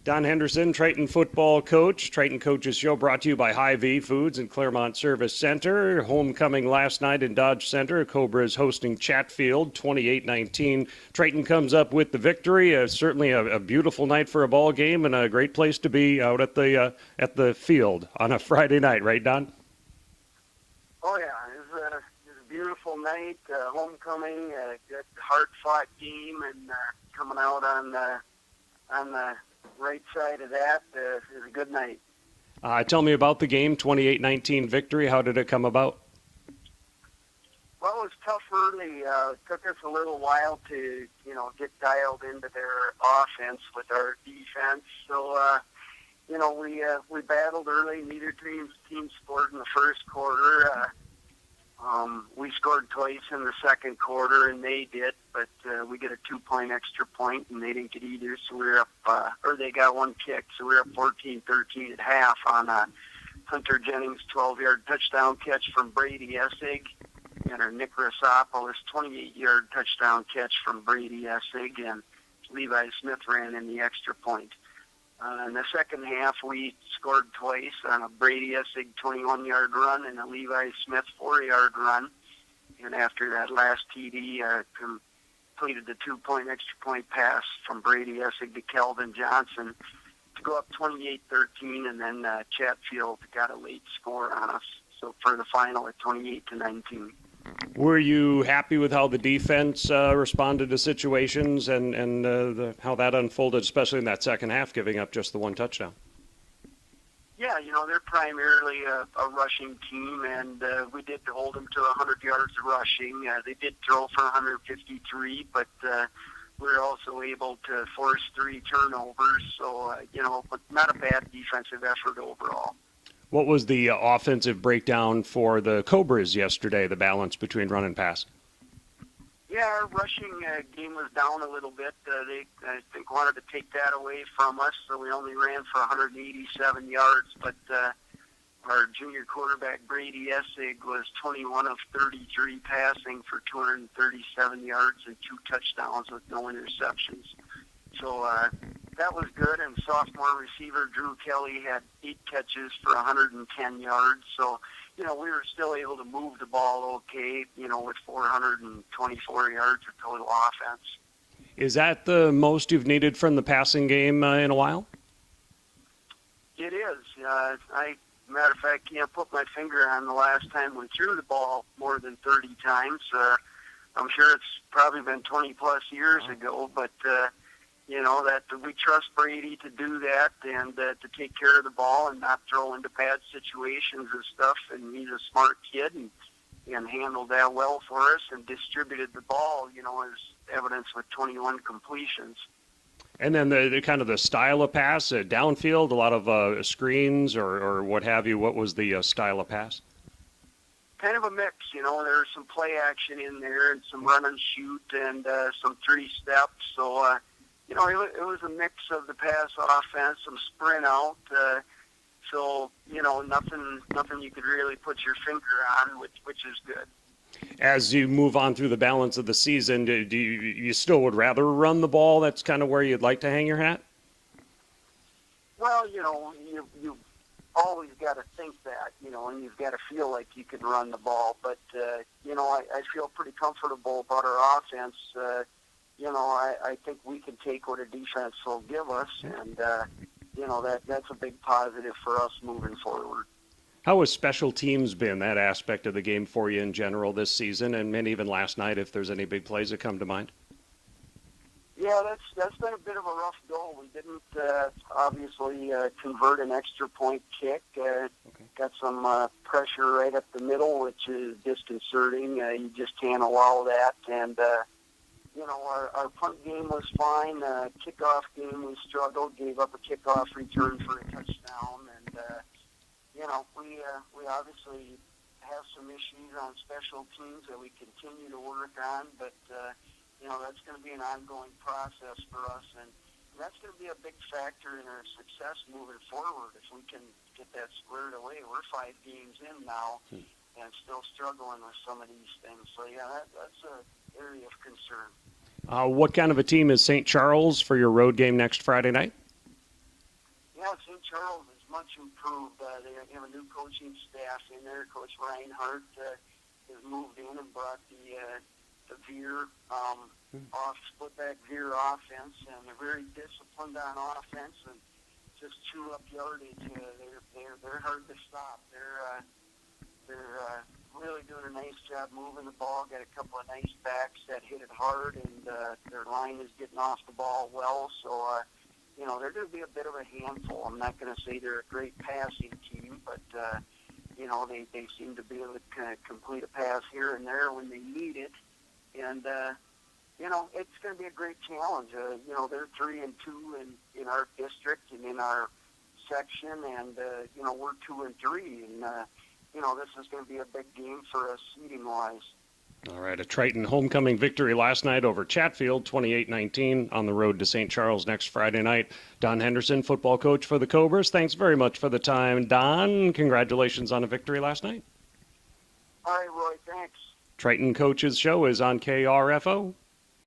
Don Henderson, Triton football coach. Triton Coaches Show brought to you by Hy-Vee Foods and Claremont Service Center. Homecoming last night in Dodge Center. Cobra is hosting Chatfield 28-19. Triton comes up with the victory. Certainly a beautiful night for a ball game and a great place to be out at the field on a Friday night, right, Don? Oh, yeah. It was a beautiful night, homecoming, a good hard-fought game, and coming out on the right side of that is a good night. Tell me about the game, 28-19 victory. How did it come about? Well, it was tough early. It took us a little while to, get dialed into their offense with our defense. So, we battled early. Neither team scored in the first quarter. We scored twice in the second quarter, and they did, but we get a 2-point extra point, and they didn't get either, so we were up, or they got one kick, so we were up 14-13 at half on Hunter Jennings' 12-yard touchdown catch from Brady Essig, and our Nick Rosopoulos' 28-yard touchdown catch from Brady Essig, and Levi Smith ran in the extra point. In the second half, we scored twice on a Brady Essig 21-yard run and a Levi Smith 4-yard run. And after that last TD, completed the 2-point extra point pass from Brady Essig to Kelvin Johnson to go up 28-13, and then Chatfield got a late score on us. So for the final at 28-19. Were you happy with how the defense responded to situations and how that unfolded, especially in that second half, giving up just the one touchdown? Yeah, they're primarily a rushing team, and we did hold them to 100 yards of rushing. They did throw for 153, but we were also able to force 3 turnovers. So, but not a bad defensive effort overall. What was the offensive breakdown for the Cobras yesterday, the balance between run and pass? Yeah, our rushing game was down a little bit. They, I think, wanted to take that away from us, so we only ran for 187 yards. But our junior quarterback, Brady Essig, was 21 of 33 passing for 237 yards and 2 touchdowns with no interceptions. So that was good, and sophomore receiver Drew Kelly had 8 catches for 110 yards. So, we were still able to move the ball okay, with 424 yards of total offense. Is that the most you've needed from the passing game in a while? It is. Matter of fact, can't put my finger on the last time we threw the ball more than 30 times. I'm sure it's probably been 20-plus years ago, but that we trust Brady to do that and to take care of the ball and not throw into bad situations and stuff. And he's a smart kid and handled that well for us and distributed the ball, as evidence with 21 completions. And then the kind of the style of pass, downfield, a lot of screens or what have you. What was the style of pass? Kind of a mix, there's some play action in there and some run and shoot and some 3-steps. So, it was a mix of the pass offense, some sprint out. So, nothing you could really put your finger on, which is good. As you move on through the balance of the season, do you still would rather run the ball? That's kind of where you'd like to hang your hat? Well, you always got to think that, and you've got to feel like you can run the ball. But, I feel pretty comfortable about our offense. I think we can take what a defense will give us, and, that's a big positive for us moving forward. How has special teams been, that aspect of the game for you in general this season, and maybe even last night, if there's any big plays that come to mind? Yeah, that's been a bit of a rough go. We didn't obviously convert an extra point kick. Got some pressure right up the middle, which is disconcerting. You just can't allow that. And, our punt game was fine. Kickoff game, we struggled, gave up a kickoff return for a touchdown. And, we obviously have some issues on special teams that we continue to work on, but, that's going to be an ongoing process for us, and that's going to be a big factor in our success moving forward. If we can get that squared away, we're 5 games in now and still struggling with some of these things. So, yeah, that's an area of concern. What kind of a team is St. Charles for your road game next Friday night? Yeah, St. Charles is much improved. They have a new coaching staff in there. Coach Reinhardt has moved in and brought the veer off, split back veer offense, and they're very disciplined on offense and just chew up yardage. They're hard to stop. They're really doing a nice job moving the ball. Got a couple of nice backs that hit it hard, and their line is getting off the ball well. So, they're going to be a bit of a handful. I'm not going to say they're a great passing team, but, they seem to be able to kind of complete a pass here and there when they need it. And, it's going to be a great challenge. They're 3-2 in our district and in our section, and, we're 2-3. And, this is going to be a big game for us seeding-wise. All right, a Triton homecoming victory last night over Chatfield, 28-19, on the road to St. Charles next Friday night. Don Henderson, football coach for the Cobras, thanks very much for the time. Don, congratulations on a victory last night. All right, Roy, thanks. Triton Coaches Show is on KRFO.